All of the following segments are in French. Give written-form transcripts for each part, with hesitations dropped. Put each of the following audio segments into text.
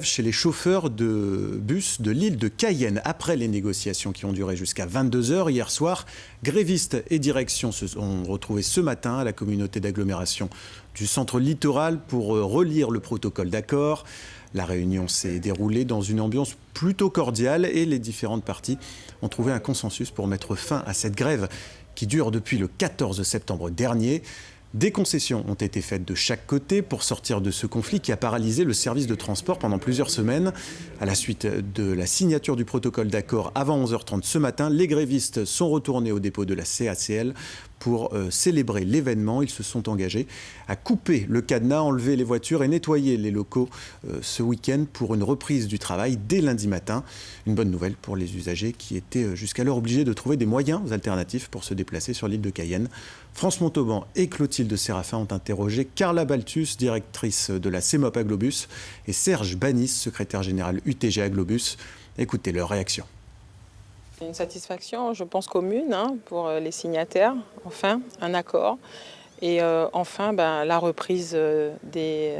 Chez les chauffeurs de bus de l'île de Cayenne, après les négociations qui ont duré jusqu'à 22 h hier soir, grévistes et direction se sont retrouvés ce matin à la communauté d'agglomération du centre littoral pour relire le protocole d'accord. La réunion s'est déroulée dans une ambiance plutôt cordiale et les différentes parties ont trouvé un consensus pour mettre fin à cette grève qui dure depuis le 14 septembre dernier. Des concessions ont été faites de chaque côté pour sortir de ce conflit qui a paralysé le service de transport pendant plusieurs semaines. À la suite de la signature du protocole d'accord avant 11 h 30 ce matin, les grévistes sont retournés au dépôt de la CACL pour célébrer l'événement. Ils se sont engagés à couper le cadenas, enlever les voitures et nettoyer les locaux ce week-end pour une reprise du travail dès lundi matin. Une bonne nouvelle pour les usagers qui étaient jusqu'alors obligés de trouver des moyens alternatifs pour se déplacer sur l'île de Cayenne. France Montauban et Clotilde Séraphin ont interrogé Carla Balthus, directrice de la CEMOP Aglobus, et Serge Banis, secrétaire général UTG Aglobus. Écoutez leur réaction. Une satisfaction, je pense, commune pour les signataires, enfin, un accord. Et enfin, la reprise des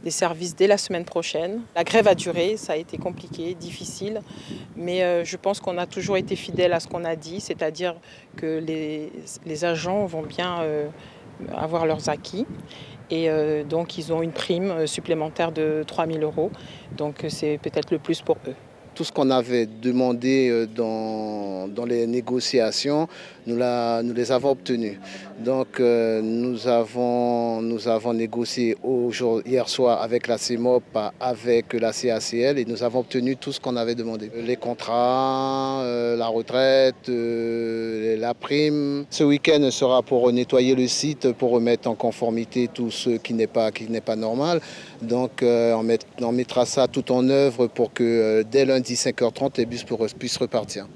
services dès la semaine prochaine. La grève a duré, ça a été compliqué, difficile, mais je pense qu'on a toujours été fidèles à ce qu'on a dit, c'est-à-dire que les agents vont bien avoir leurs acquis. Et donc, ils ont une prime supplémentaire de 3 000 €. Donc, c'est peut-être le plus pour eux. Tout ce qu'on avait demandé dans les négociations, nous les avons obtenus. Donc nous avons négocié hier soir avec la CEMOP, avec la CACL, et nous avons obtenu tout ce qu'on avait demandé. Les contrats, la retraite, la prime. Ce week-end sera pour nettoyer le site, pour remettre en conformité tout ce qui n'est pas normal. Donc on mettra ça tout en œuvre pour que dès lundi 5 h 30, les bus puissent repartir.